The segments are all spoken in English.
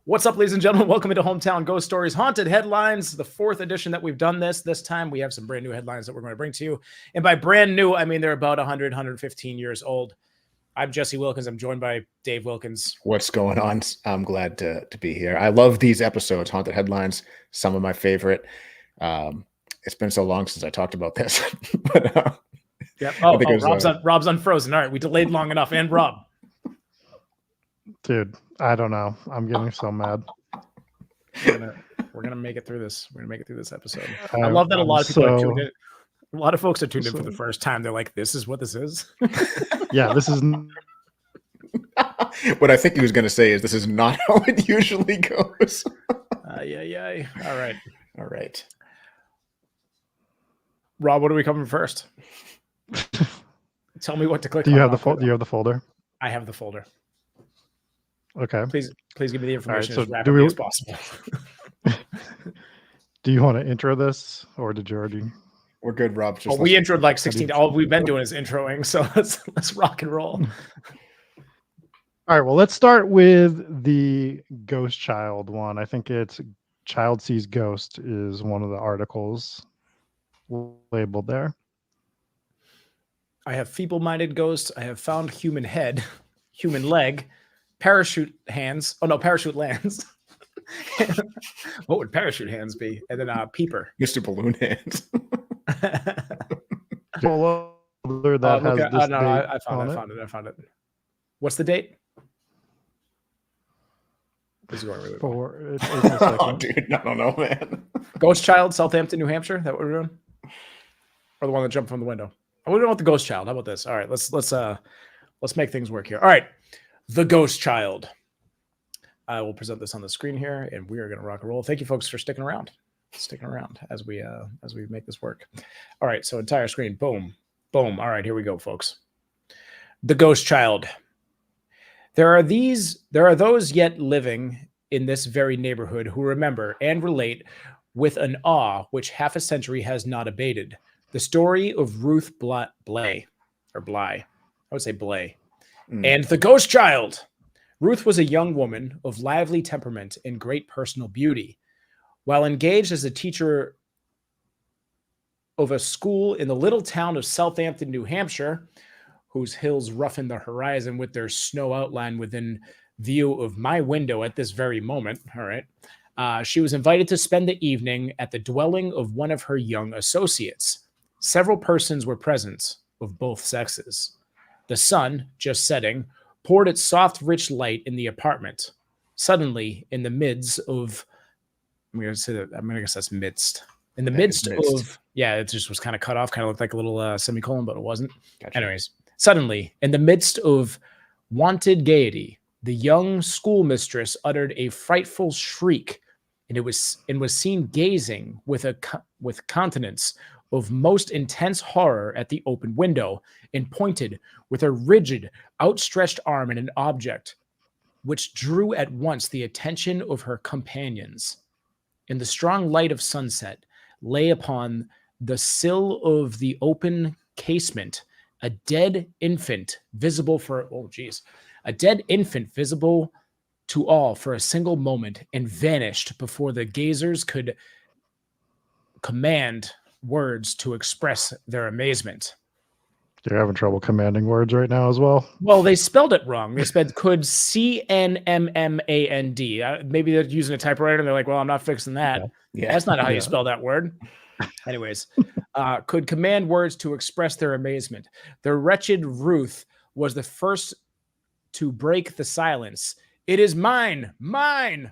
What's up, ladies and gentlemen? Welcome into Hometown Ghost Stories Haunted Headlines, the 4th edition that we've done this. This time we have some brand new headlines that we're going to bring to you. And by brand new, I mean they're about 100, 115 years old. I'm Jesse Wilkins. I'm joined by Dave Wilkins. What's going on? I'm glad to be here. I love these episodes, Haunted Headlines, some of my favorite. It's been so long since I talked about this. But, yep. Rob's unfrozen. All right, we delayed long enough. And Rob. Dude, I don't know. I'm getting so mad. We're gonna make it through this. We're gonna make it through this episode. I love that a lot of people are tuned in. A lot of folks are tuned in for the first time. They're like, "This is what this is." Yeah, this is. What I think he was going to say is this is not how it usually goes. Yeah. All right. Rob, what are we covering first? Tell me what to click. Do you have the folder? I have the folder. Okay. Please give me the information as so rapidly as possible. Do you want to intro this, or did you already? We're good, Rob. We introed like 16. All we've been doing is introing, so let's rock and roll. All right. Well, let's start with the ghost child one. I think it's "Child Sees Ghost" is one of the articles labeled there. I have feeble-minded ghosts. I have found human head, human leg. Parachute hands. Oh no, parachute lands. What would parachute hands be? And then peeper. Mr. Balloon Hands. I found it. What's the date? This is going really well. Oh, dude, I don't know, man. Ghost Child, Southampton, New Hampshire. That what we're doing? Or the one that jumped from the window? We're going with the Ghost Child. How about this? All right, let's make things work here. All right. The Ghost Child. I will present this on the screen here, and we are going to rock and roll. Thank you, folks, for sticking around as we make this work. All right, so entire screen. Boom. All right, here we go, folks. The Ghost Child. There are those yet living in this very neighborhood who remember and relate with an awe which half a century has not abated. The story of Ruth Bly. I would say Blay. And the Ghost Child. Ruth was a young woman of lively temperament and great personal beauty. While engaged as a teacher of a school in the little town of Southampton, New Hampshire, whose hills roughen the horizon with their snow outline within view of my window at this very moment, all right, she was invited to spend the evening at the dwelling of one of her young associates. Several persons were present of both sexes. The sun, just setting, poured its soft, rich light in the apartment. Suddenly, in the midst of, I'm going to guess that's midst. In the midst of, yeah, it just was kind of cut off, kind of looked like a little semicolon, but it wasn't. Gotcha. Anyways, suddenly, in the midst of wanted gaiety, the young schoolmistress uttered a frightful shriek, and was seen gazing with countenance of most intense horror at the open window, and pointed with a rigid, outstretched arm at an object which drew at once the attention of her companions. In the strong light of sunset lay upon the sill of the open casement a dead infant visible to all for a single moment, and vanished before the gazers could command words to express their amazement. You're having trouble commanding words right now as well? Well, they spelled it wrong. They spelled could CNMMAND. Maybe they're using a typewriter and they're like, well, I'm not fixing that. Yeah. That's not how you spell that word. Anyways, could command words to express their amazement. The wretched Ruth was the first to break the silence. "It is mine, my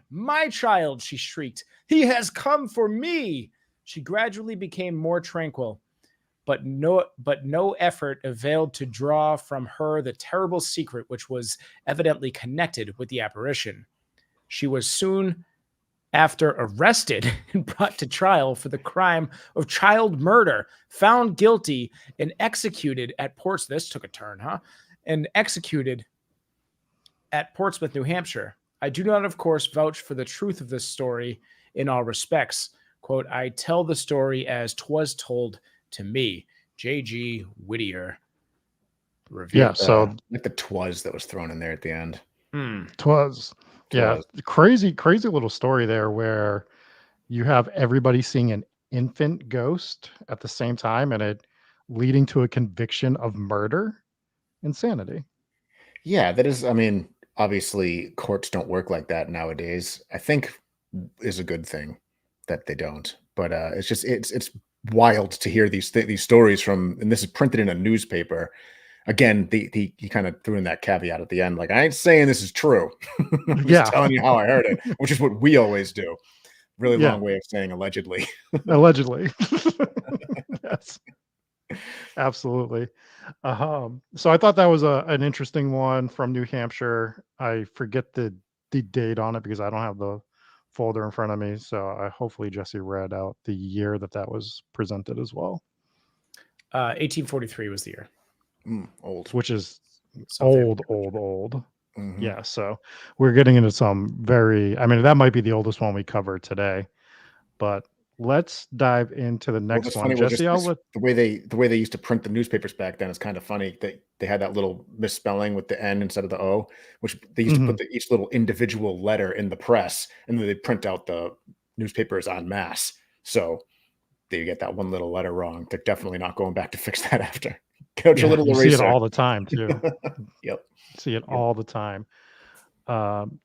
child," she shrieked. "He has come for me." She gradually became more tranquil, but no effort availed to draw from her the terrible secret which was evidently connected with the apparition. She was soon after arrested and brought to trial for the crime of child murder, found guilty, and executed at Portsmouth. This took a turn, huh? And executed at Portsmouth, New Hampshire. I do not, of course, vouch for the truth of this story in all respects. Quote, "I tell the story as 'twas told to me." J.G. Whittier. Review. Yeah, so like the "twas" that was thrown in there at the end. "Twas." Yeah, was. crazy little story there where you have everybody seeing an infant ghost at the same time and it leading to a conviction of murder. Insanity. Yeah, that is. I mean, obviously, courts don't work like that nowadays. I think is a good thing that they don't. But it's just it's wild to hear these stories from, and this is printed in a newspaper. Again, he kind of threw in that caveat at the end, like I ain't saying this is true. I'm just Yeah. telling you how I heard it, which is what we always do. Really Yeah. long way of saying allegedly. Allegedly. Yes, absolutely. So I thought that was an interesting one from New Hampshire. I forget the date on it because I don't have the folder in front of me. So I hopefully Jesse read out the year that was presented as well, 1843 was the year. Old. which is Southampton. old. Mhm. Yeah. So we're getting into some very, I mean, that might be the oldest one we covered today, but let's dive into the Well, next what's one. funny was Jesse, I'll let, the way they used to print the newspapers back then is kind of funny. They had that little misspelling with the N instead of the O, which they used to put each little individual letter in the press, and then they print out the newspapers en masse. So they get that one little letter wrong. They're definitely not going back to fix that after. Coach a yeah, little you see it eraser. all the time too. Yep. See it all the time.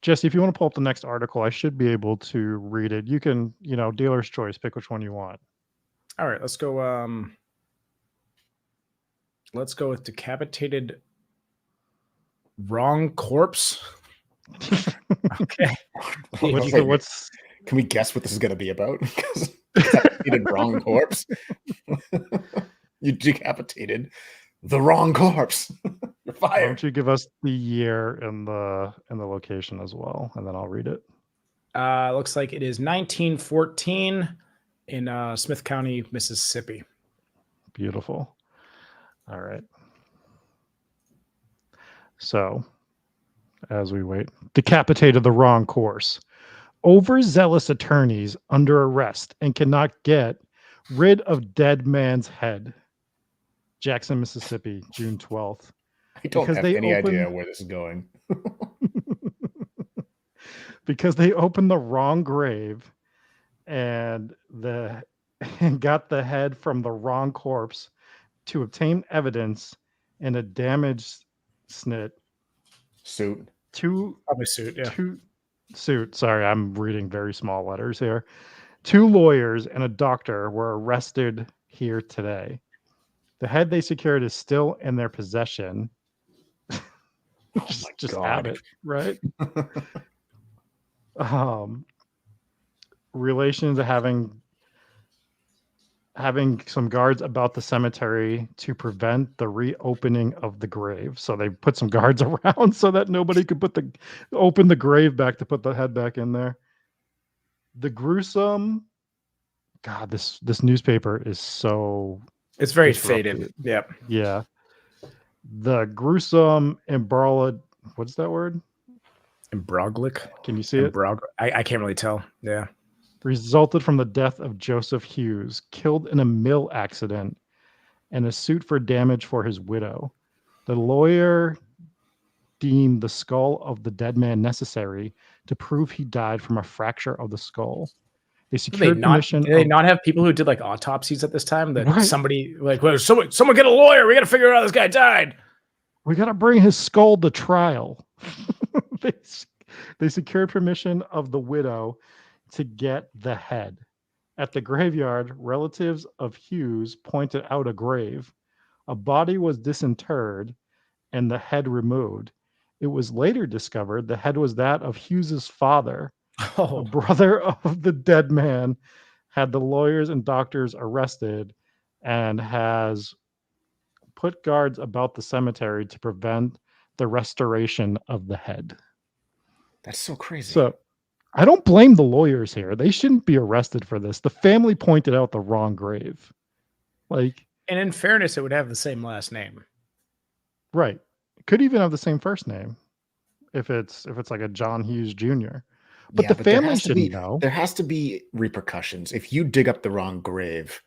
Jesse, if you want to pull up the next article, I should be able to read it. You can, dealer's choice, pick which one you want. All right, let's go. Let's go with decapitated wrong corpse. Okay. What's Can we guess what this is going to be about? Decapitated wrong corpse. You decapitated the wrong corpse. You're Why fired. don't you give us the year and the location as well, and then I'll read it. Looks like it is 1914 in Smith County, Mississippi. Beautiful. All right. So, as we wait, decapitated the wrong course. Overzealous attorneys under arrest and cannot get rid of dead man's head. Jackson, Mississippi, June 12th. I don't Because have they any idea opened- where this is going. Because they opened the wrong grave and got the head from the wrong corpse to obtain evidence in a damaged snit. Suit. Probably suit, yeah. Suit. Sorry, I'm reading very small letters here. 2 lawyers and a doctor were arrested here today. The head they secured is still in their possession. Just have it, right? Relation to having some guards about the cemetery to prevent the reopening of the grave. So they put some guards around so that nobody could open the grave back to put the head back in there. The gruesome, God, this newspaper is so, It's very disrupted. faded. Yep. Yeah. The gruesome embroiled, what's that word? Embroglic. Can you see it? I can't really tell. Yeah. Resulted from the death of Joseph Hughes, killed in a mill accident, and a suit for damage for his widow. The lawyer deemed the skull of the dead man necessary to prove he died from a fracture of the skull. They secured permission. Did they not have people who did like autopsies at this time? That Right. somebody like, well, someone get a lawyer. We got to figure out how this guy died. We got to bring his skull to trial. They secured permission of the widow to get the head. At the graveyard, relatives of Hughes pointed out a grave. A body was disinterred and the head removed. It was later discovered the head was that of Hughes's father. A brother of the dead man had the lawyers and doctors arrested and has put guards about the cemetery to prevent the restoration of the head. That's so crazy. So I don't blame the lawyers here. They shouldn't be arrested for this. The family pointed out the wrong grave. And in fairness, it would have the same last name. Right. It could even have the same first name if it's like a John Hughes Jr. But the family shouldn't know. There has to be repercussions. If you dig up the wrong grave,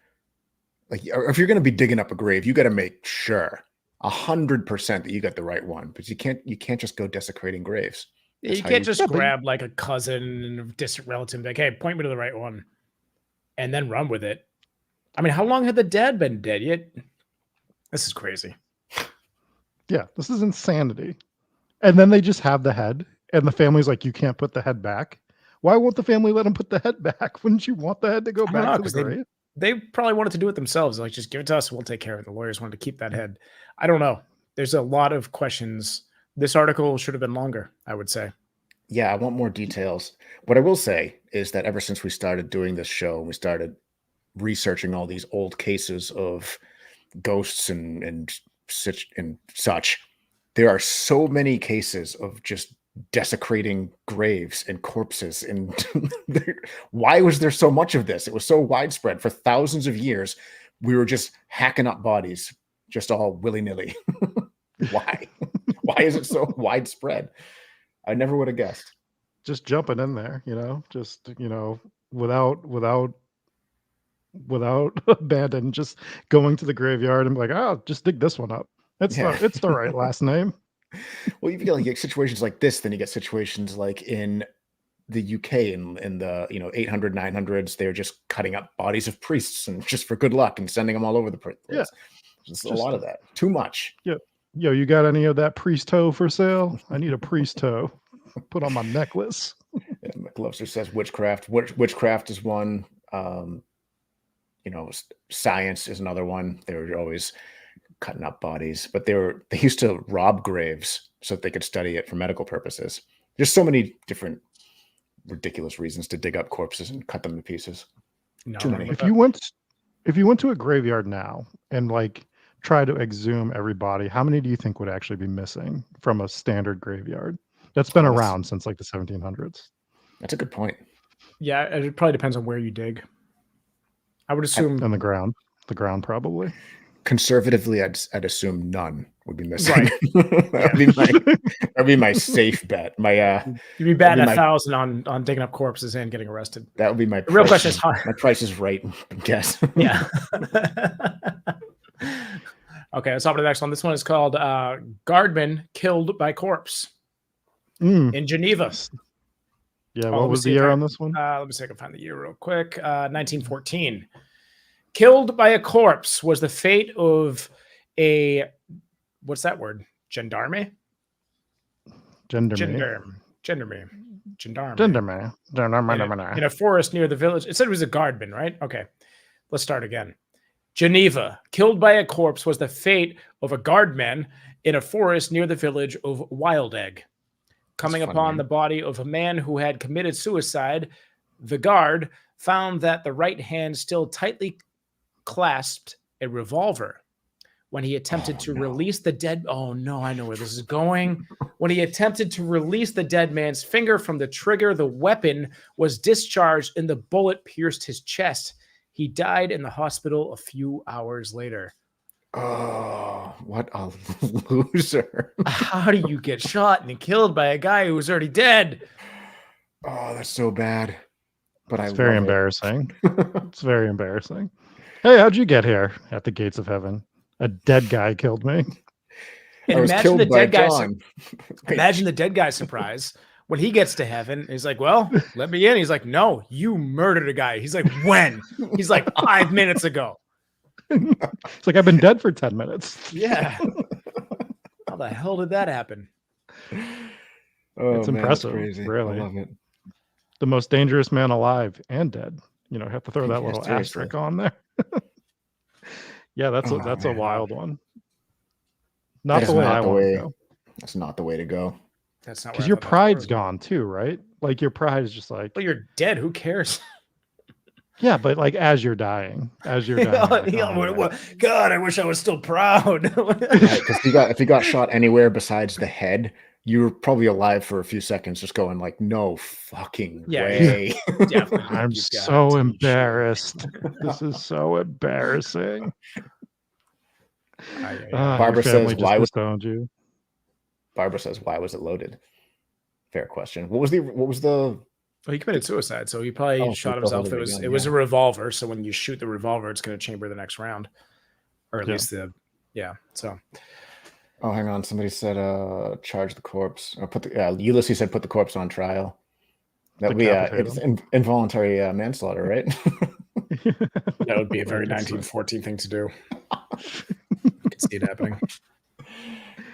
or if you're going to be digging up a grave, you got to make sure 100% that you got the right one. But you can't just go desecrating graves. That's You how can't just Yeah, but- grab like a cousin and a distant relative and be like, hey, point me to the right one and then run with it. I mean, how long had the dad been dead yet? This is crazy. Yeah, this is insanity. And then they just have the head, and the family's like, you can't put the head back. Why won't the family let him put the head back? Wouldn't you want the head to go I don't know, back to the 'cause they- grave? They probably wanted to do it themselves. Like, just give it to us. We'll take care of it. The lawyers wanted to keep that head. I don't know. There's a lot of questions. This article should have been longer, I would say. Yeah, I want more details. What I will say is that ever since we started doing this show, we started researching all these old cases of ghosts and such. There are so many cases of just desecrating graves and corpses. And why was there so much of this? It was so widespread for thousands of years. We were just hacking up bodies, just all willy-nilly. Why? Why is it so widespread? I never would have guessed. Just jumping in there, just, without abandon, just going to the graveyard and be like, oh, just dig this one up. It's the right last name. Well, you get like situations like this, then you get situations like in the UK in the 800 900s. They're just cutting up bodies of priests and just for good luck and sending them all over the place. Yeah. Just a lot of that. Too much. Yo, you got any of that priest toe for sale? I need a priest toe. Put on my necklace. Yeah, McLovster says witchcraft. Witchcraft is one. Science is another one. They're always cutting up bodies, but they used to rob graves so that they could study it for medical purposes. There's so many different ridiculous reasons to dig up corpses and cut them to pieces. No, Too many. If you went to a graveyard now and like try to exhume every body, how many do you think would actually be missing from a standard graveyard that's been around since like the 1700s? That's a good point. Yeah, it probably depends on where you dig. I would assume On the ground. The ground, probably. Conservatively, I'd assume none would be missing. That'd be my safe bet. you'd be batting 1,000 on digging up corpses and getting arrested. That would be my The real question is how. My price is right. Guess. Yeah. Okay, let's hop to the next one. This one is called Guardman Killed by Corpse in Geneva. Yeah, what was the year on this one? Let me see if I can find the year real quick. 1914. Killed by a corpse was the fate of a, what's that word? Gendarme? Gendarme. In a forest near the village. It said it was a guardman, right? Okay, let's start again. Geneva. Killed by a corpse was the fate of a guardman in a forest near the village of Wild Egg. Coming upon the body of a man who had committed suicide, the guard found that the right hand still tightly clasped a revolver. When he attempted to release the dead... Oh, no, I know where this is going. When he attempted to release the dead man's finger from the trigger, the weapon was discharged and the bullet pierced his chest. He died in the hospital a few hours later. Oh, what a loser. How do you get shot and killed by a guy who was already dead? Oh, that's so bad. But it's very embarrassing. It's very embarrassing. Hey, how'd you get here? At the gates of heaven. A dead guy killed me. And imagine the dead guy. Imagine the dead guy's surprise when he gets to heaven. He's like, "Well, let me in." He's like, "No, you murdered a guy." He's like, "When?" He's like, 5 minutes ago. It's like I've been dead for 10 minutes. Yeah. How the hell did that happen? Oh, it's impressive. Crazy. Really. I love it. The most dangerous man alive and dead. Have to throw that little asterisk on there. Yeah, that's a wild one. Not the way I want to go. That's not the way to go. That's not because your pride's gone too, right? Like your pride is just like. Well, you're dead. Who cares? Yeah, but like as you're dying, like, God, I wish I was still proud. Because if you got shot anywhere besides the head, you were probably alive for a few seconds, just going like, "No fucking way!" Definitely. I'm so embarrassed. This is so embarrassing. Barbara says, "Why disowned you?" Barbara says, "Why was it loaded?" Fair question. What was the? Well, he committed suicide, so he probably shot himself. It was a revolver, so when you shoot the revolver, it's going to chamber the next round, or at least the. So Oh, hang on. Somebody said charge the corpse. Or Ulysses said put the corpse on trial. That would be Decapitate it's him. involuntary manslaughter, right? That would be a very I guess so. 1914 thing to do. I can see it happening.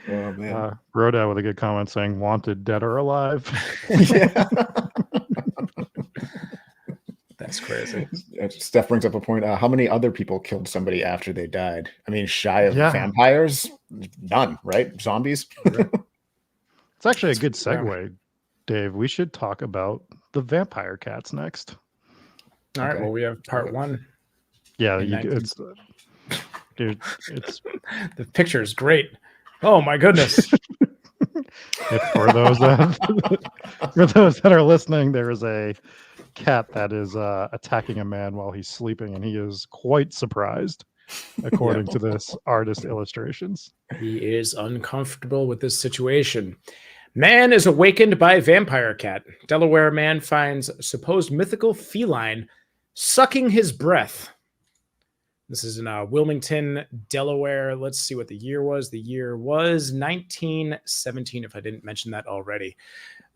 Oh man. Rodad with a good comment saying wanted dead or alive. Yeah. That's crazy. Steph brings up a point. How many other people killed somebody after they died? I mean, shy of Yeah. vampires? None, right? Zombies? It's actually a good Yeah. segue, Dave. We should talk about the vampire cats next. All right. Okay. Well, we have part one. Yeah, In 19 it's dude, it's The picture is great. Oh my goodness. for those that are listening, there is a cat that is attacking a man while he's sleeping, and he is quite surprised, according to this artist illustrations. He is uncomfortable with this situation. Man is awakened by vampire cat. Delaware man finds supposed mythical feline sucking his breath. This is in Wilmington, Delaware. Let's see what the year was. The year was 1917, if I didn't mention that already.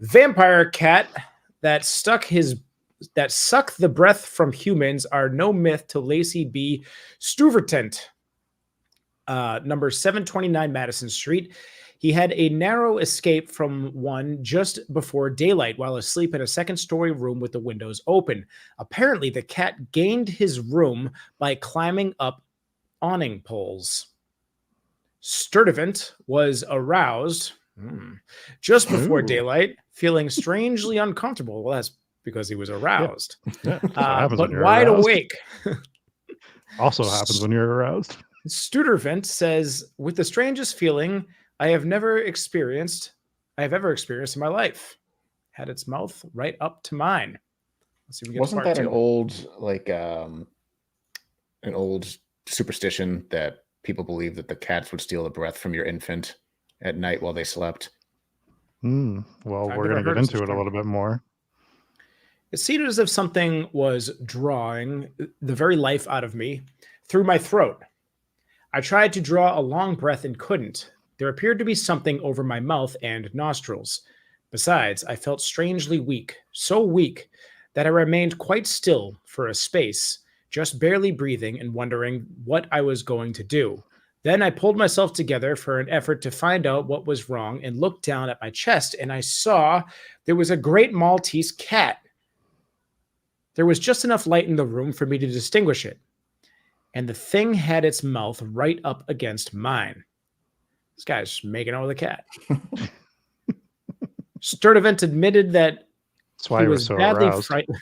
Vampire cat that suck the breath from humans are no myth to Lacey B. Stuyvesant, number 729 Madison Street. He had a narrow escape from one just before daylight while asleep in a second-story room with the windows open. Apparently, the cat gained his room by climbing up awning poles. Sturdivant was aroused just before Ooh. daylight, feeling strangely uncomfortable. Well, that's because he was aroused. Yeah, that's what happens But when you're wide aroused. awake. Also happens when you're aroused. Sturdivant says, with the strangest feeling I have ever experienced in my life. Had its mouth right up to mine. Let's see if we get to Wasn't part that an two. old an old superstition that people believe that the cats would steal the breath from your infant at night while they slept? Well, I've we're never going to heard get of into such it a thing. little bit more. It seemed as if something was drawing the very life out of me through my throat. I tried to draw a long breath and couldn't. There appeared to be something over my mouth and nostrils. Besides, I felt strangely weak, so weak that I remained quite still for a space, just barely breathing and wondering what I was going to do. Then I pulled myself together for an effort to find out what was wrong and looked down at my chest, and I saw there was a great Maltese cat. There was just enough light in the room for me to distinguish it, and the thing had its mouth right up against mine. This guy's making out with a cat. Sturdivant admitted that That's why he he was was so badly aroused. frightened.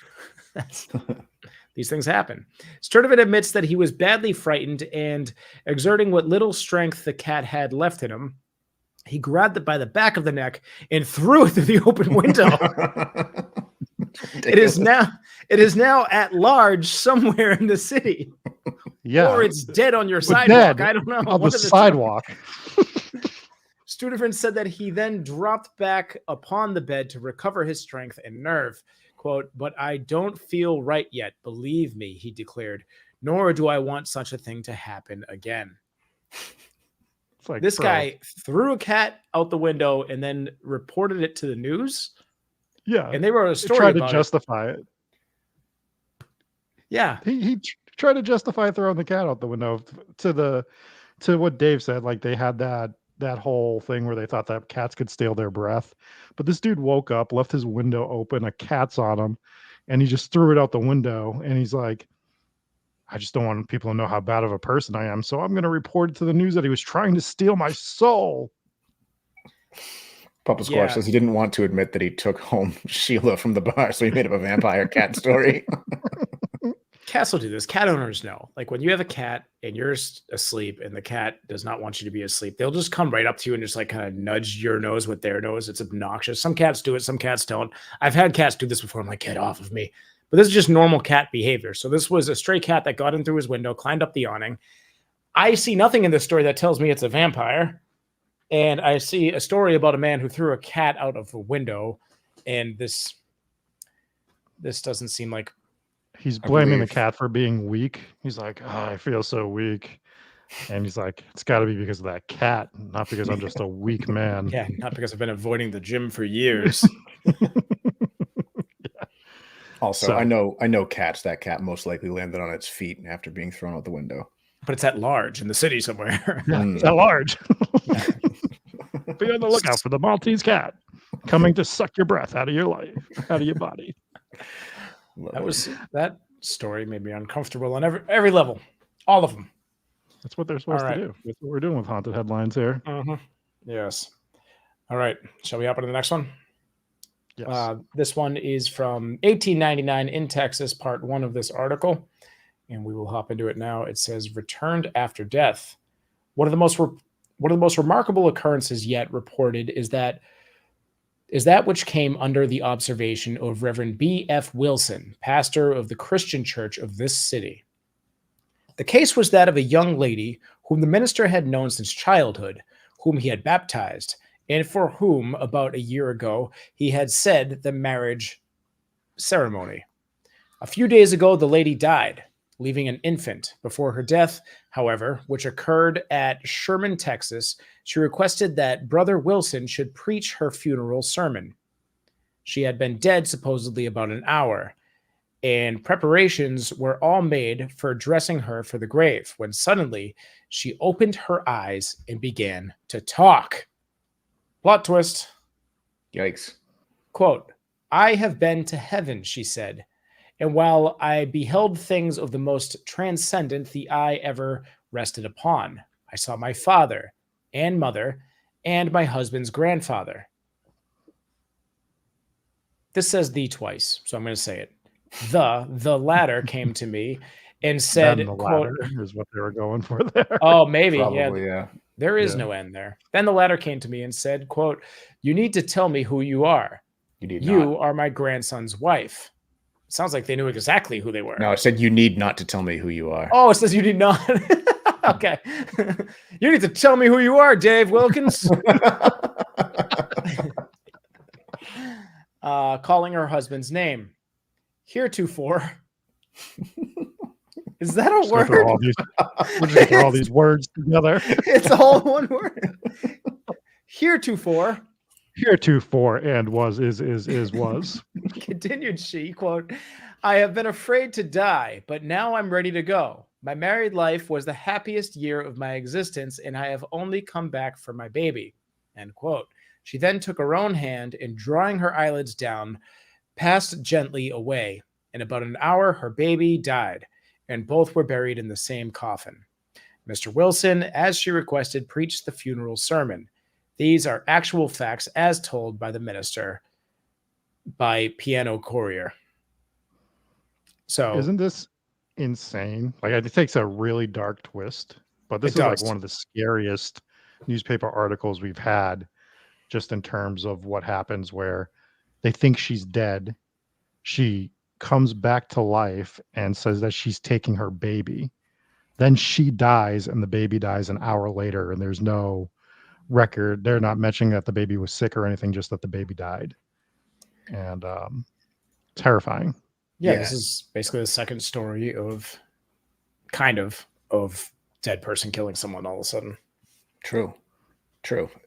These things happen. Sturdivant admits that he was badly frightened, and exerting what little strength the cat had left in him, he grabbed it by the back of the neck and threw it through the open window. It is now at large somewhere in the city. Yeah, Or it's dead on your It's sidewalk. dead I don't know. on One the of two. sidewalk. Sturdivant said that he then dropped back upon the bed to recover his strength and nerve. Quote, "But I don't feel right yet, believe me," he declared, "nor do I want such a thing to happen again." It's like, This bro, guy threw a cat out the window and then reported it to the news, yeah, and they wrote a he story tried to about it. justify it. Yeah, He tried to justify throwing the cat out the window to what Dave said. Like they had that whole thing where they thought that cats could steal their breath, but this dude woke up, left his window open, a cat's on him, and he just threw it out the window. And he's like, I just don't want people to know how bad of a person I am, so I'm going to report it to the news that he was trying to steal my soul. Papa Squash says he didn't want to admit that he took home Sheila from the bar, so he made up a vampire cat story. cats will do this. Cat owners know. Like when you have a cat and you're asleep and the cat does not want you to be asleep, they'll just come right up to you and just like kind of nudge your nose with their nose. It's obnoxious. Some cats do it, some cats don't. I've had cats do this before. I'm like, get off of me. But this is just normal cat behavior. So this was a stray cat that got in through his window, climbed up the awning. I see nothing in this story that tells me it's a vampire. And I see a story about a man who threw a cat out of a window. And this doesn't seem like he's blaming the cat for being weak. He's like, oh, I feel so weak. And he's like, it's got to be because of that cat, not because I'm just a weak man. Yeah, not because I've been avoiding the gym for years. Also, So- I know cats. That cat most likely landed on its feet after being thrown out the window. But it's at large in the city somewhere. Yeah, it's at large. Be on the lookout for the Maltese cat coming to suck your breath out of your life, out of your body. That story made me uncomfortable on every level. All of them. That's what they're supposed All right. to do. That's what we're doing with haunted headlines here. Yes. All right. Shall we hop into the next one? Yes. This one is from 1899 in Texas, part 1 of this article, and we will hop into it now. It says, "Returned after death. One of the most remarkable occurrences yet reported is that which came under the observation of Reverend B.F. Wilson, pastor of the Christian church of this city. The case was that of a young lady whom the minister had known since childhood, whom he had baptized, and for whom, about a year ago, he had said the marriage ceremony. A few days ago, the lady died, leaving an infant. Before her death, however, which occurred at Sherman, Texas, she requested that Brother Wilson should preach her funeral sermon. She had been dead supposedly about an hour, and preparations were all made for dressing her for the grave, when suddenly she opened her eyes and began to talk." Plot twist. Yikes. Quote, "I have been to heaven," she said, "and while I beheld things of the most transcendent the eye ever rested upon, I saw my father and mother and my husband's grandfather." This says "the" twice, so I'm going to say it. The latter came to me and said, Then the quote, latter is what they were going for there. "Oh, maybe, Probably, yeah. yeah. There is Yeah. no end there." Then the latter came to me and said, quote, "You need to tell me who you are. You need You not. are my grandson's wife." Sounds like they knew exactly who they were. No, it said you need not to tell me who you are. Oh, it says you need not. Okay. "You need to tell me who you are, Dave Wilkins." Calling her husband's name. "Heretofore." Is that a Just gonna throw word? all these- We're just gonna throw all these words together. It's all one word. "Heretofore," Heretofore and was, is, was. continued she, quote, "I have been afraid to die, but now I'm ready to go. My married life was the happiest year of my existence, and I have only come back for my baby." End quote. She then took her own hand and, drawing her eyelids down, passed gently away. In about an hour, her baby died, and both were buried in the same coffin. Mr. Wilson, as she requested, preached the funeral sermon. These are actual facts as told by the minister by Piano Courier. So Isn't this insane? Like, it takes a really dark twist, but this It is like does. one of the scariest newspaper articles we've had, just in terms of what happens where they think she's dead. She comes back to life and says that she's taking her baby. Then she dies, and the baby dies an hour later, and there's no record. They're not mentioning that the baby was sick or anything, just that the baby died. And terrifying. yeah, Yeah. this is basically the second story of dead person killing someone all of a sudden. True.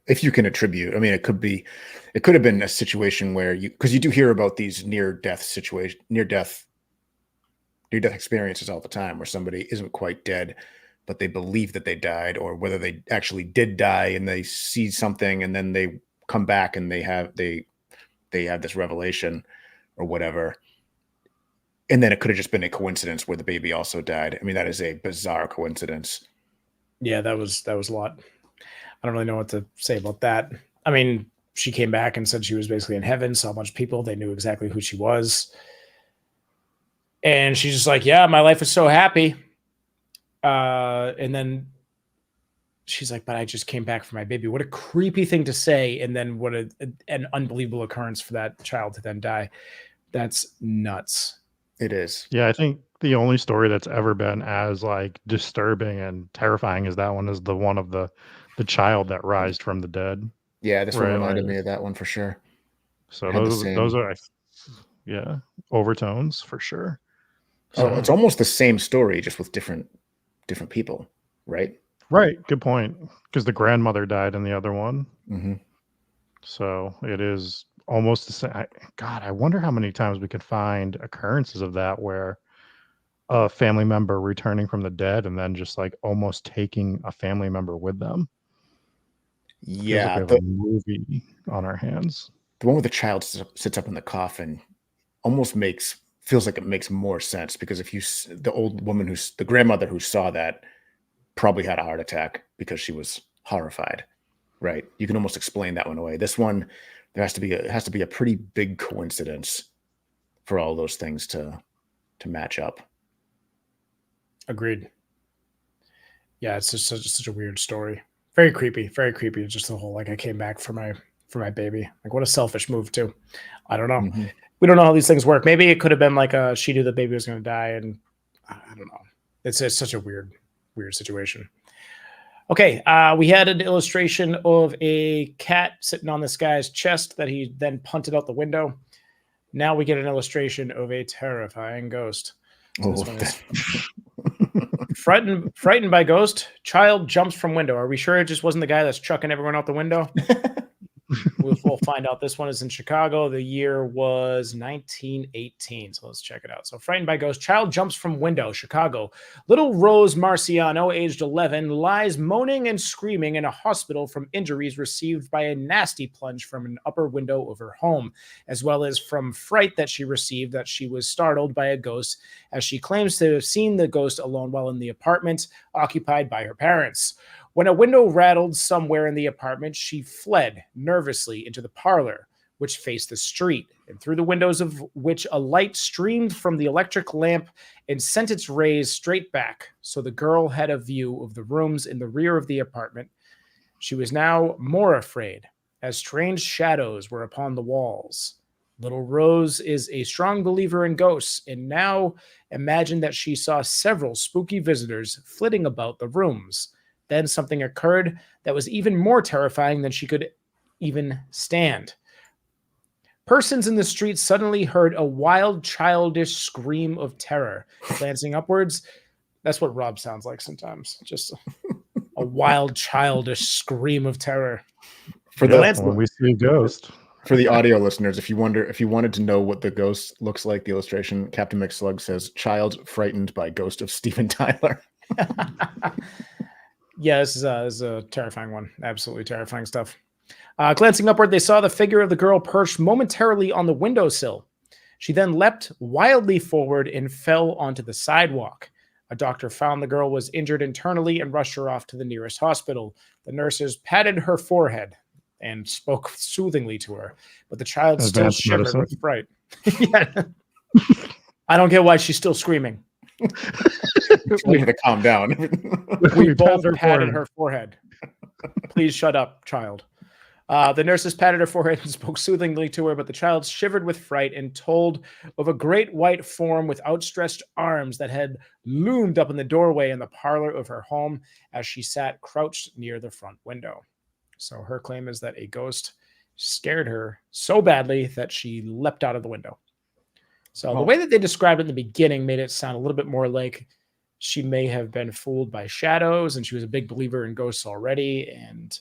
If you can attribute, I mean, it could have been a situation where because you do hear about these near death experiences all the time, where somebody isn't quite dead, but they believe that they died, or whether they actually did die and they see something and then they come back and they have this revelation or whatever. And then it could have just been a coincidence where the baby also died. I mean, that is a bizarre coincidence. Yeah, that was a lot. I don't really know what to say about that. I mean, she came back and said she was basically in heaven, saw a bunch of people. They knew exactly who she was. And she's just like, yeah, my life was so happy. And then she's like, but I just came back for my baby. What a creepy thing to say. And then what an unbelievable occurrence for that child to then die. That's nuts. It is. Yeah, I think the only story that's ever been as like disturbing and terrifying as that one is the one of the child that rised from the dead. Yeah, this one Right, reminded like- me of that one for sure. So Had the those same- are yeah, overtones for sure. Oh, So, it's almost the same story, just with different people, right? Right. Good point. Because the grandmother died in the other one. Hmm. So it is almost the same. God, I wonder how many times we could find occurrences of that where a family member returning from the dead and then just like almost taking a family member with them. Feels like Yeah, we have a movie on our hands. the one where the child sits up in the coffin almost feels like it makes more sense, because if the old woman the grandmother who saw that probably had a heart attack because she was horrified, right? You can almost explain that one away. This one, there has to be a pretty big coincidence for all those things to match up. Agreed. Yeah, it's just such a weird story. Very creepy. Very creepy. Just the whole like I came back for my baby. Like what a selfish move too. I don't know. Mhm. We don't know how these things work. Maybe it could have been like she knew the baby was going to die, and I don't know. It's such a weird situation. Okay, we had an illustration of a cat sitting on this guy's chest that he then punted out the window. Now we get an illustration of a terrifying ghost. So this one is frightened by ghost. Child jumps from window. Are we sure it just wasn't the guy that's chucking everyone out the window? We'll find out. This one is in Chicago. The year was 1918. So let's check it out. So frightened by ghost. Child jumps from window. Chicago. Little Rose Marciano, aged 11, lies moaning and screaming in a hospital from injuries received by a nasty plunge from an upper window of her home, as well as from fright that she received that she was startled by a ghost, as she claims to have seen the ghost alone while in the apartment occupied by her parents. When a window rattled somewhere in the apartment, she fled nervously into the parlor, which faced the street, and through the windows of which a light streamed from the electric lamp and sent its rays straight back, so the girl had a view of the rooms in the rear of the apartment. She was now more afraid, as strange shadows were upon the walls. Little Rose is a strong believer in ghosts, and now imagined that she saw several spooky visitors flitting about the rooms. Then something occurred that was even more terrifying than she could even stand. Persons in the street suddenly heard a wild, childish scream of terror. Glancing upwards, that's what Rob sounds like sometimes. Just a wild, childish scream of terror. For when we see a ghost. For the audio listeners, if you wanted to know what the ghost looks like, the illustration, Captain McSlug says, "Child frightened by ghost of Steven Tyler." Yeah, this is a terrifying one. Absolutely terrifying stuff. Glancing upward, they saw the figure of the girl perched momentarily on the windowsill. She then leapt wildly forward and fell onto the sidewalk. A doctor found the girl was injured internally and rushed her off to the nearest hospital. The nurses patted her forehead and spoke soothingly to her, but the child still shivered with fright. Yeah. I don't get why she's still screaming. We have to calm down. We both patted her forehead. Please shut up, child. The nurses patted her forehead and spoke soothingly to her, but the child shivered with fright and told of a great white form with outstretched arms that had loomed up in the doorway in the parlor of her home as she sat crouched near the front window. So her claim is that a ghost scared her so badly that she leapt out of the window. So the way that they described it in the beginning made it sound a little bit more like she may have been fooled by shadows, and she was a big believer in ghosts already. And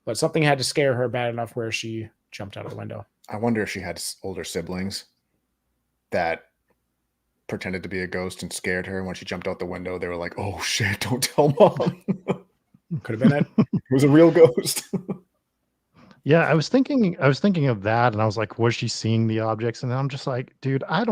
but something had to scare her bad enough where she jumped out of the window. I wonder if she had older siblings that pretended to be a ghost and scared her. And when she jumped out the window, they were like, "Oh shit, don't tell mom." Could have been it. It was a real ghost. Yeah, I was thinking of that, and I was like, was she seeing the objects? And then I'm just like, dude, I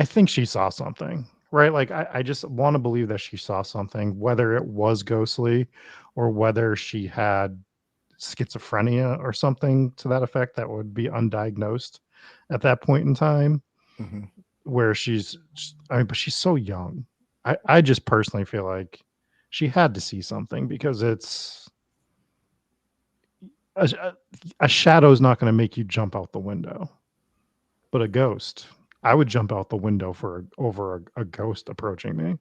think she saw something, right? Like, I just want to believe that she saw something, whether it was ghostly or whether she had schizophrenia or something to that effect that would be undiagnosed at that point in time, where but she's so young. I just personally feel like she had to see something, because it's a shadow is not going to make you jump out the window, but a ghost, I would jump out the window over a ghost approaching me.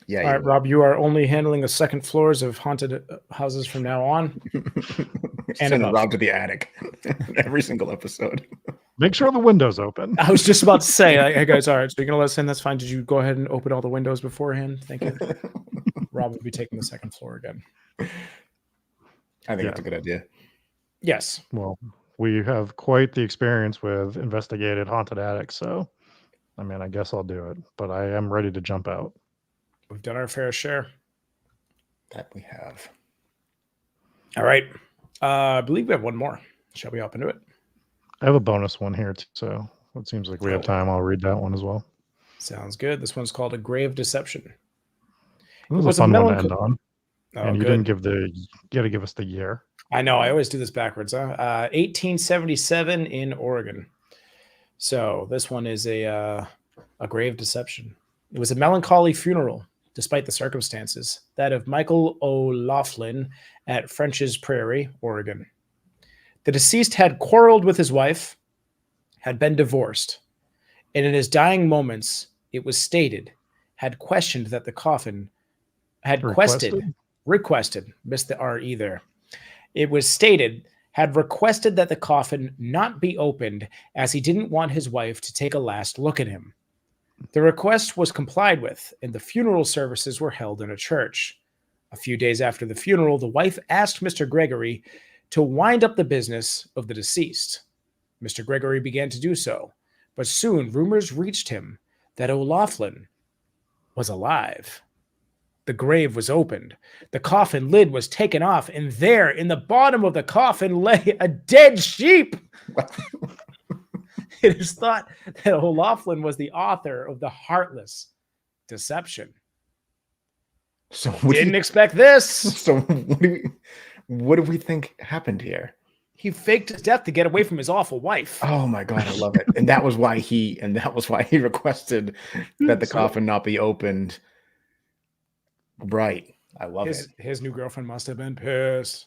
Yeah. All right, Rob, you are only handling the second floors of haunted houses from now on. And Rob to the attic every single episode. Make sure the window's open. I was just about to say, hey guys, all right, so you're gonna let us in? That's fine. Did you go ahead and open all the windows beforehand? Thank you. Rob will be taking the second floor again. I think that's a good idea. Yes. Well, we have quite the experience with investigated haunted attics, so I mean, I guess I'll do it, but I am ready to jump out. We've done our fair share. That we have. All right. I believe we have one more. Shall we hop into it? I have a bonus one here, too, so it seems like we have time. I'll read that one as well. Sounds good. This one's called A Grave Deception. This was a fun one to end on. And you didn't give you got to give us the year. I know. I always do this backwards. 1877 in Oregon. So this one is a grave deception. It was a melancholy funeral, despite the circumstances, that of Michael O'Laughlin at French's Prairie, Oregon. The deceased had quarreled with his wife, had been divorced, and in his dying moments, it was stated, had questioned that the coffin had requested, missed the R either. It was stated, had requested that the coffin not be opened as he didn't want his wife to take a last look at him. The request was complied with, and the funeral services were held in a church. A few days after the funeral, the wife asked Mr. Gregory to wind up the business of the deceased. Mr. Gregory began to do so, but soon rumors reached him that O'Laughlin was alive. The grave was opened. The coffin lid was taken off, and there, in the bottom of the coffin, lay a dead sheep. It is thought that O'Laughlin was the author of the heartless deception. So didn't expect this. So what do we think happened here? He faked his death to get away from his awful wife. Oh my God, I love it. And that was why he requested that the coffin not be opened. Right. I love it. His new girlfriend must have been pissed.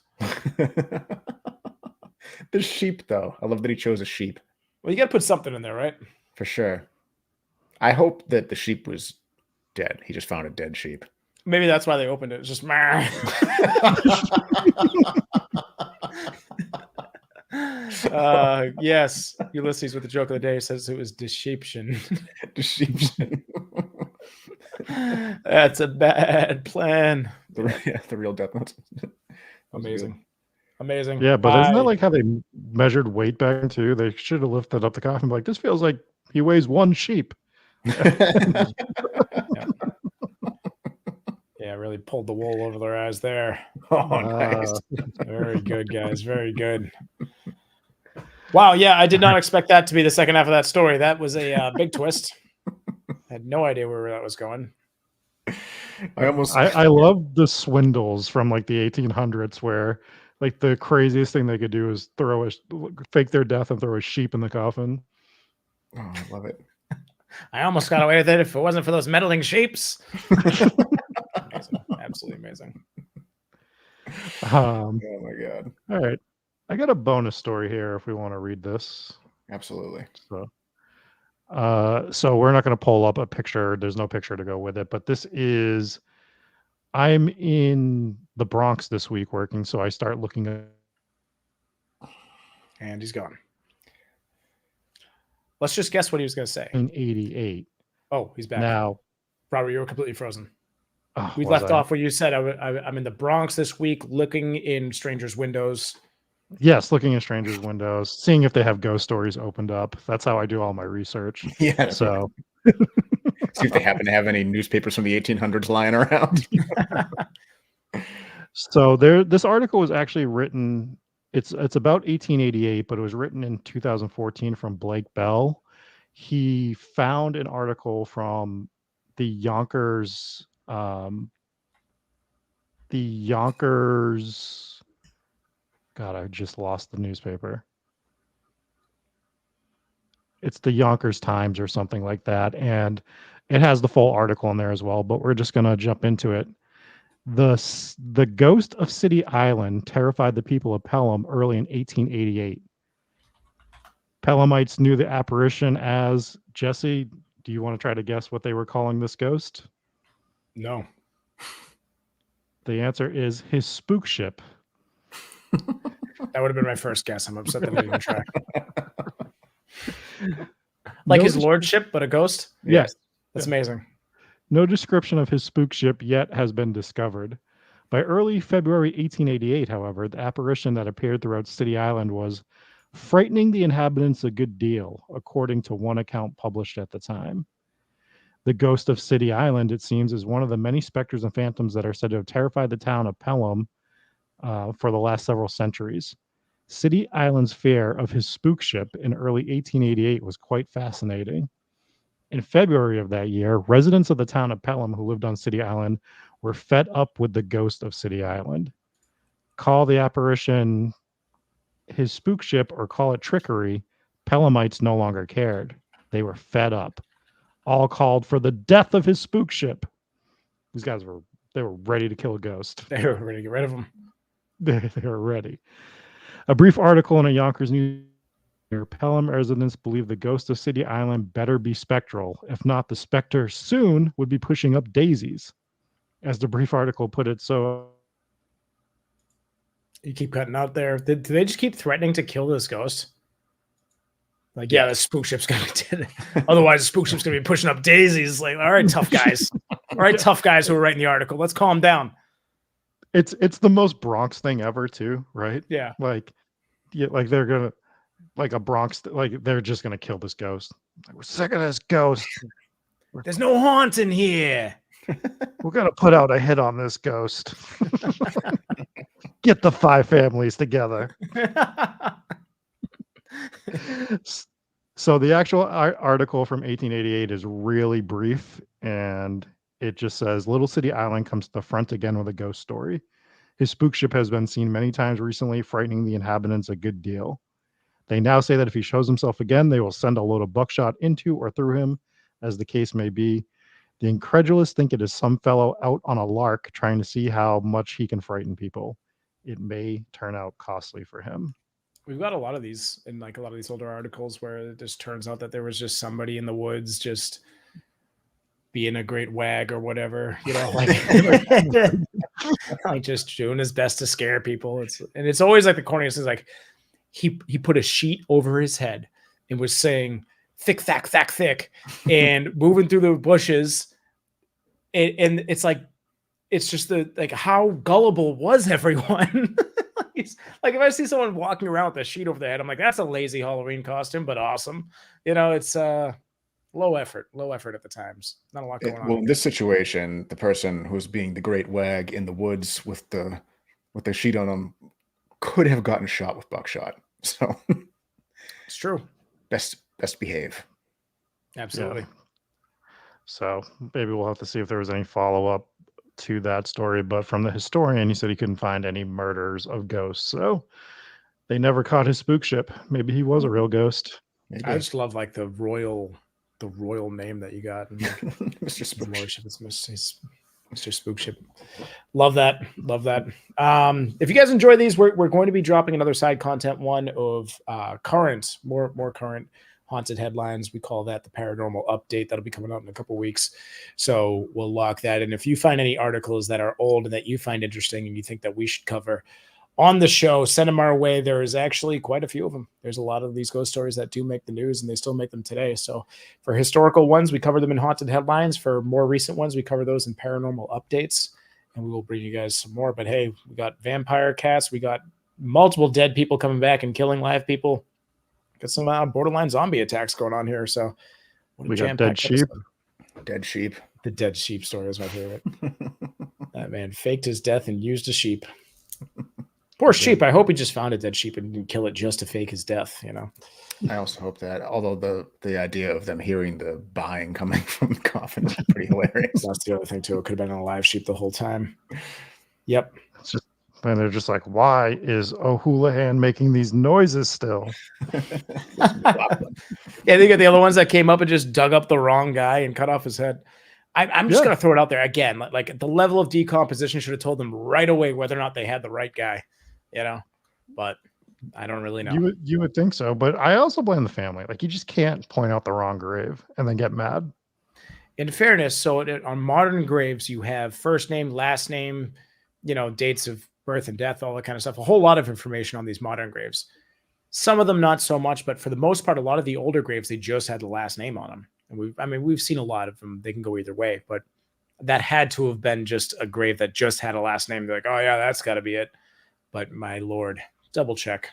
The sheep, though. I love that he chose a sheep. Well, you got to put something in there, right? For sure. I hope that the sheep was dead. He just found a dead sheep. Maybe that's why they opened it. It's just yes, Ulysses with the joke of the day says it was deception. Deception. That's a bad plan. The real Death Note. Amazing. Amazing. Yeah, but isn't that like how they measured weight back then too? They should have lifted up the coffin like, this feels like he weighs one sheep. Yeah, really pulled the wool over their eyes there. Oh, nice. Very good, guys. Very good. Wow, yeah, I did not expect that to be the second half of that story. That was a big twist. I had no idea where that was going. I love the swindles from like the 1800s where like the craziest thing they could do is fake their death and throw a sheep in the coffin. Oh, I love it. I almost got away with it if it wasn't for those meddling sheeps. Amazing. Absolutely amazing. Oh my God. All right. I got a bonus story here if we want to read this. Absolutely. So we're not going to pull up a picture. There's no picture to go with it, but I'm in the Bronx this week working, so I start looking at. And he's gone. Let's just guess what he was going to say. In 88. Oh, he's back. Now. Robert, you were completely frozen. Oh, we left off where you said I'm in the Bronx this week looking in strangers' windows. Yes, looking in strangers' windows, seeing if they have ghost stories opened up. That's how I do all my research. Yeah. So see if they happen to have any newspapers from the 1800s lying around. So this article was actually written. It's about 1888, but it was written in 2014 from Blake Bell. He found an article from the Yonkers. God, I just lost the newspaper. It's the Yonkers Times or something like that. And it has the full article in there as well, but we're just going to jump into it. The ghost of City Island terrified the people of Pelham early in 1888. Pelhamites knew the apparition as, Jesse, do you want to try to guess what they were calling this ghost? No. The answer is his spook ship. That would have been my first guess. I'm upset that I didn't try. Like No his des- lordship, but a ghost? Yes. That's Yeah. amazing. No description of his spook ship yet has been discovered. By early February 1888, however, the apparition that appeared throughout City Island was frightening the inhabitants a good deal, according to one account published at the time. The ghost of City Island, it seems, is one of the many specters and phantoms that are said to have terrified the town of Pelham for the last several centuries. City Island's fear of his spook ship in early 1888 was quite fascinating. In February of that year, residents of the town of Pelham who lived on City Island were fed up with the ghost of City Island. Call the apparition his spook ship or call it trickery, Pelhamites no longer cared. They were fed up. All called for the death of his spook ship. These guys were ready to kill a ghost. They were ready to get rid of him. They were ready. A brief article in a Yonkers news. Pelham residents believe the ghost of City Island better be spectral. If not, the specter soon would be pushing up daisies. As the brief article put it, so You keep cutting out there. Did they just keep threatening to kill this ghost? Like, yeah, the spook ship's gonna be dead. Otherwise, the spook ship's gonna be pushing up daisies. Like, all right, tough guys. All right, tough guys who are writing the article. Let's calm down. it's the most Bronx thing ever, too, right? Yeah. Like, yeah, like they're gonna like a Bronx, like they're just gonna kill this ghost. Like, we're sick of this ghost. There's no haunt in here. We're gonna put out a hit on this ghost. Get the 5 families together. So the actual article from 1888 is really brief, and it just says Little City Island comes to the front again with a ghost story. His spook ship has been seen many times recently, frightening the inhabitants a good deal. They now say that if he shows himself again, they will send a load of buckshot into or through him, as the case may be. The incredulous think it is some fellow out on a lark trying to see how much he can frighten people. It may turn out costly for him. We've got a lot of these in like a lot of these older articles where it just turns out that there was just somebody in the woods just being a great wag or whatever, you know, like just doing his best to scare people. It's always like the corniest is like he put a sheet over his head and was saying thick, thack, thack, thick, and moving through the bushes. And it's like it's just how gullible was everyone? Like if I see someone walking around with a sheet over their head, I'm like, that's a lazy Halloween costume, but awesome. You know, it's low effort at the times. Not a lot going on. Well, in this situation, the person who's being the great wag in the woods with the sheet on them could have gotten shot with buckshot. So It's true. Best behave. Absolutely. Yeah. So maybe we'll have to see if there was any follow-up to that story. But from the historian, he said he couldn't find any murders of ghosts. So they never caught his spook ship. Maybe he was a real ghost. Maybe. I just love like the royal name that you got. And, like, Mr. Spook. It's Mr. Spook Ship. Love that. If you guys enjoy these, we're going to be dropping another side content one of current, more current haunted headlines. We call that the paranormal update. That'll be coming out in a couple weeks. So we'll lock that in. If you find any articles that are old and that you find interesting and you think that we should cover on the show, send them our way. There is actually quite a few of them. There's a lot of these ghost stories that do make the news and they still make them today. So for historical ones, we cover them in haunted headlines. For more recent ones, we cover those in paranormal updates, and we will bring you guys some more. But hey, we got vampire cats. We got multiple dead people coming back and killing live people. Got some borderline zombie attacks going on here. So we got dead sheep. Dead sheep. The dead sheep story is my favorite. That man faked his death and used a sheep. Poor sheep. I hope he just found a dead sheep and didn't kill it just to fake his death, you know. I also hope that, although the idea of them hearing the buying coming from the coffin is pretty hilarious. That's the other thing too. It could have been a live sheep the whole time. Yep. It's just, and they're just like, why is O'Houlihan making these noises still? Yeah, they got the other ones that came up and just dug up the wrong guy and cut off his head. I'm just going to throw it out there again. Like the level of decomposition should have told them right away whether or not they had the right guy, you know, but I don't really know. You would think so, but I also blame the family. Like you just can't point out the wrong grave and then get mad. In fairness, so on modern graves, you have first name, last name, you know, dates of birth and death, all that kind of stuff. A whole lot of information on these modern graves. Some of them not so much, but for the most part, a lot of the older graves, they just had the last name on them. And we've seen a lot of them. They can go either way, but that had to have been just a grave that just had a last name. They're like, oh yeah, that's got to be it. But my Lord, double check.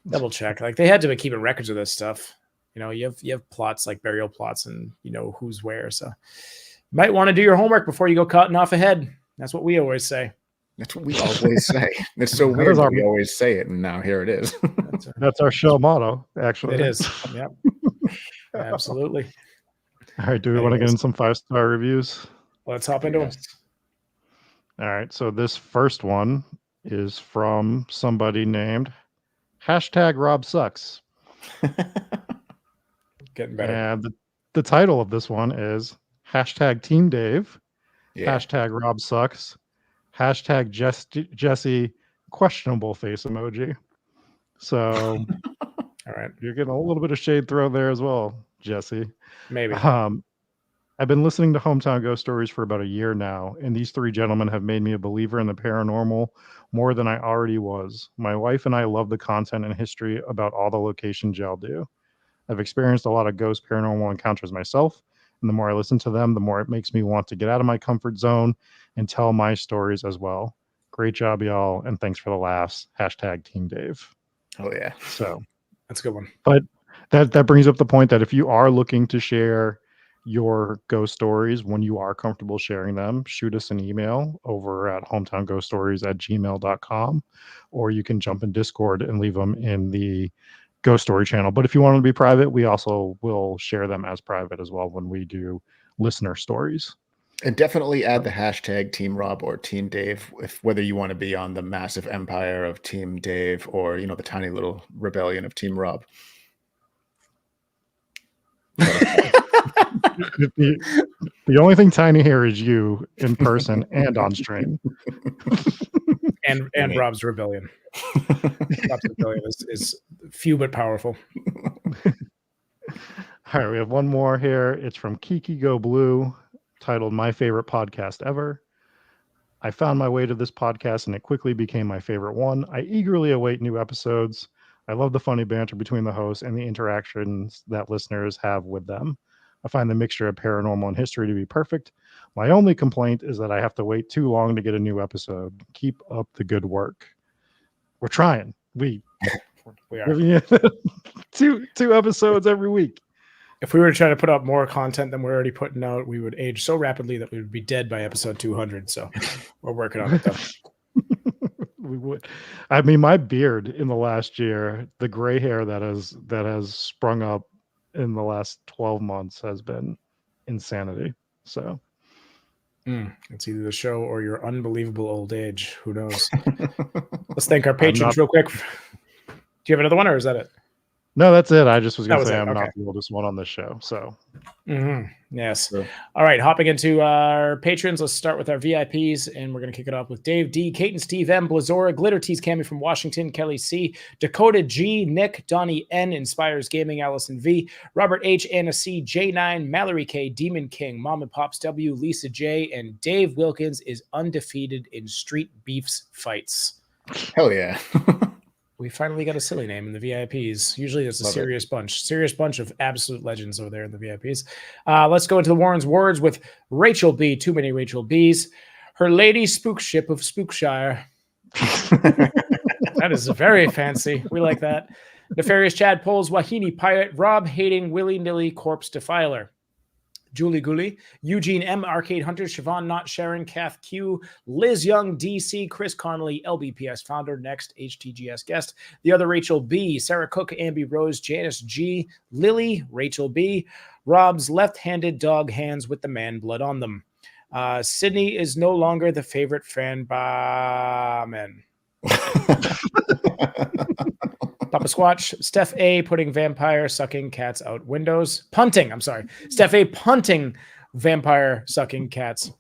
Like they had to be keeping records of this stuff. You have plots like burial plots, and you know who's where. So you might want to do your homework before you go cutting off a head. That's what we always say. That's what we always say. It's so That weird is that our- we always say it, and now here it is. That's our show motto, actually. It is. Yep. Absolutely. All right. Do we want to get in some 5-star reviews? Let's hop into them. Yes. All right. So this first one is from somebody named #RobSucks. Getting better. And the title of this one is #TeamDave, Yeah. #RobSucks, #Jesse questionable face emoji. So All right. you're getting a little bit of shade thrown there as well, Jesse. Maybe. I've been listening to Hometown Ghost Stories for about a year now, and these three gentlemen have made me a believer in the paranormal more than I already was. My wife and I love the content and history about all the locations y'all do. I've experienced a lot of ghost paranormal encounters myself, and the more I listen to them, the more it makes me want to get out of my comfort zone and tell my stories as well. Great job, y'all, and thanks for the laughs. #TeamDave. Oh yeah. So That's a good one. but that brings up the point that if you are looking to share your ghost stories, when you are comfortable sharing them, shoot us an email over at hometownghoststories@gmail.com, or you can jump in Discord and leave them in the ghost story channel. But if you want them to be private, we also will share them as private as well when we do listener stories. And definitely add the hashtag Team Rob or Team Dave, if whether you want to be on the massive empire of Team Dave or the tiny little rebellion of Team Rob. The only thing tiny here is you in person and on stream. And Right. Rob's rebellion. Rob's rebellion is few but powerful. All right, we have one more here. It's from Kiki Go Blue, titled My Favorite Podcast Ever. I found my way to this podcast and it quickly became my favorite one. I eagerly await new episodes. I love the funny banter between the hosts and the interactions that listeners have with them. I find the mixture of paranormal and history to be perfect. My only complaint is that I have to wait too long to get a new episode. Keep up the good work. We're trying. We are. two episodes every week. If we were to try to put out more content than we're already putting out, we would age so rapidly that we would be dead by episode 200. So we're working on it though. We would. I mean, my beard in the last year, the gray hair that has sprung up in the last 12 months has been insanity. So It's either the show or your unbelievable old age. Who knows? Let's thank our patrons real quick. Do you have another one, or is that it? no, that's it. I just was going That to was say it, I'm okay. not the oldest one on this show. So Yes. Sure. All right. Hopping into our patrons. Let's start with our VIPs, and we're going to kick it off with Dave D, Kate and Steve M, Blazora, Glitter Tees, Cammy from Washington, Kelly C, Dakota G, Nick, Donnie N, Inspires Gaming, Allison V, Robert H, Anna C, J9, Mallory K, Demon King, Mom and Pops W, Lisa J, and Dave Wilkins is undefeated in street beefs fights. Hell yeah. We finally got a silly name in the VIPs. Usually it's a Love it. serious bunch of absolute legends over there in the VIPs. Let's go into the Warren's words with Rachel B. Too many Rachel B's. Her lady spook ship of Spookshire. That is very fancy. We like that. Nefarious Chad Poles, Wahini Pirate, Rob Hating, Willy Nilly, Corpse Defiler. Julie Gooley, Eugene M, Arcade Hunter, Siobhan Not, Sharon, Kath Q, Liz Young, DC, Chris Connolly, LBPS founder, next HTGS guest, the other Rachel B, Sarah Cook, Amby Rose, Janice G, Lily, Rachel B, Rob's left-handed dog hands with the man blood on them. Sydney is no longer the favorite fan by men. Papa Squatch, Steph A putting vampire sucking cats out windows. Punting, I'm sorry. Steph A punting vampire sucking cats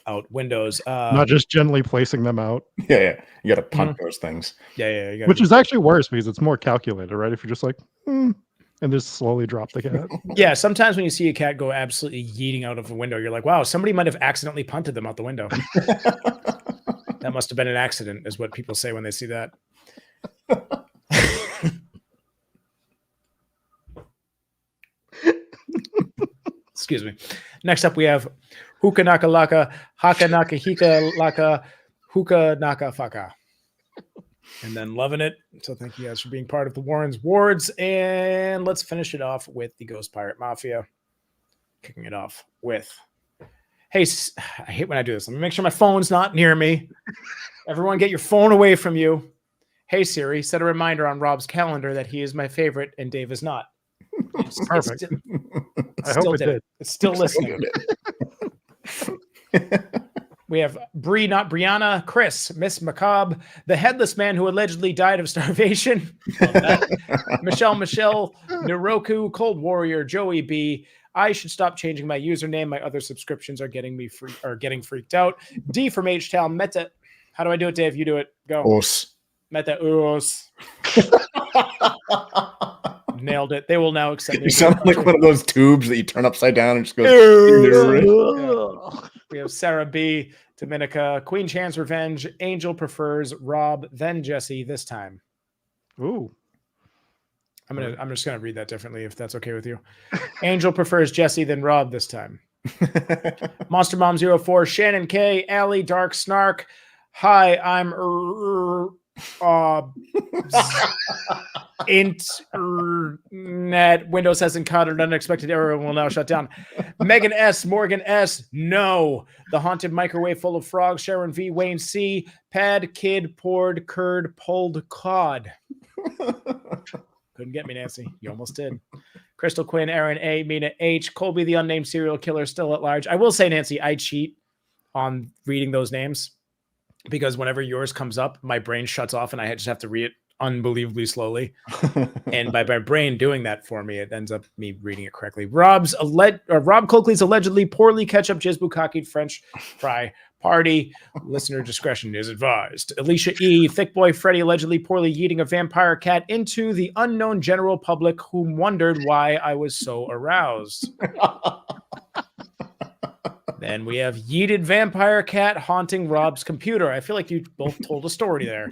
out windows. not just gently placing them out, Yeah. You got to punt those things. Yeah. You gotta which is actually worse because it's more calculated, right? If you're just like, and just slowly drop the cat. yeah, sometimes when you see a cat go absolutely yeeting out of a window, you're like, wow, somebody might have accidentally punted them out the window. That must have been an accident, is what people say when they see that. Excuse me. Next up, we have Huka Naka Laka, Haka Naka Hika Laka, Huka Naka Faka. And then loving it. So thank you guys for being part of the Warren's Wards. And let's finish it off with the Ghost Pirate Mafia. Kicking it off with, hey, I hate when I do this. Let me make sure my phone's not near me. Everyone get your phone away from you. Hey, Siri, set a reminder on Rob's calendar that he is my favorite and Dave is not. Perfect. I hope it did. It's still listening. We have Bree, not Brianna, Chris, Miss Macabre, the headless man who allegedly died of starvation. Michelle, Niroku, Cold Warrior, Joey B. I should stop changing my username. My other subscriptions are getting freaked out. D from H-Town, Meta. How do I do it, Dave? You do it. Go. Os. Meta Us. Nailed it. They will now accept me. You sound like one of those tubes that you turn upside down and just goes. Yeah. We have Sarah B, Dominica, Queen Chance Revenge, Angel prefers Rob, then Jesse this time. Ooh. I'm just gonna read that differently if that's okay with you. Angel prefers Jesse than Rob this time. Monster Mom 04, Shannon K, Allie, Dark Snark. Hi, I'm internet. Windows has encountered unexpected error and will now shut down. Megan S, Morgan S, no. The haunted microwave full of frogs. Sharon V, Wayne C, Pad Kid poured curd pulled cod. Couldn't get me, Nancy. You almost did. Crystal Quinn, Aaron A, Mina H, Colby the unnamed serial killer still at large. I will say, Nancy, I cheat on reading those names because whenever yours comes up, my brain shuts off and I just have to read it unbelievably slowly. And by my brain doing that for me, it ends up me reading it correctly. Rob Coakley's allegedly poorly ketchup jizbukaki French fry party. Listener discretion is advised. Alicia E, Thick Boy Freddy allegedly poorly yeeting a vampire cat into the unknown general public who wondered why I was so aroused. Then we have yeeted vampire cat haunting Rob's computer. I feel like you both told a story there.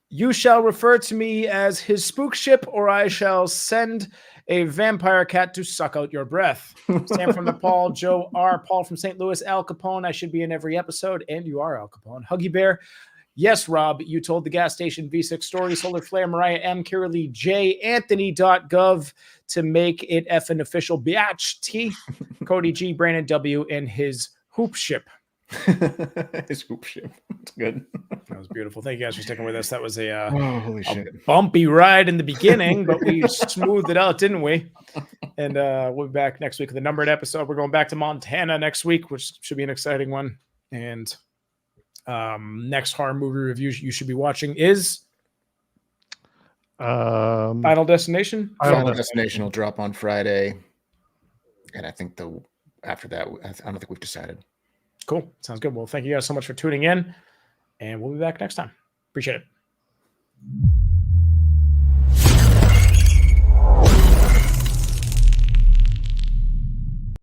You shall refer to me as his spook ship, or I shall send a vampire cat to suck out your breath. Sam from Nepal, Joe R. Paul from St. Louis, Al Capone. I should be in every episode, and you are Al Capone. Huggy Bear. Yes, Rob, you told the gas station V6 story. Solar Flare, Mariah M. Kiralee J. Anthony.gov to make it effing official. Biatch T. Cody G. Brandon W. and his hoop ship. His hoop ship. It's good. That was beautiful. Thank you guys for sticking with us. That was a holy shit. Bumpy ride in the beginning, but we smoothed it out, didn't we? And we'll be back next week with a numbered episode. We're going back to Montana next week, which should be an exciting one. And next horror movie review you should be watching is Final Destination. Final Destination will drop on Friday. And I think after that, I don't think we've decided. Cool. Sounds good. Well, thank you guys so much for tuning in, and we'll be back next time. Appreciate it.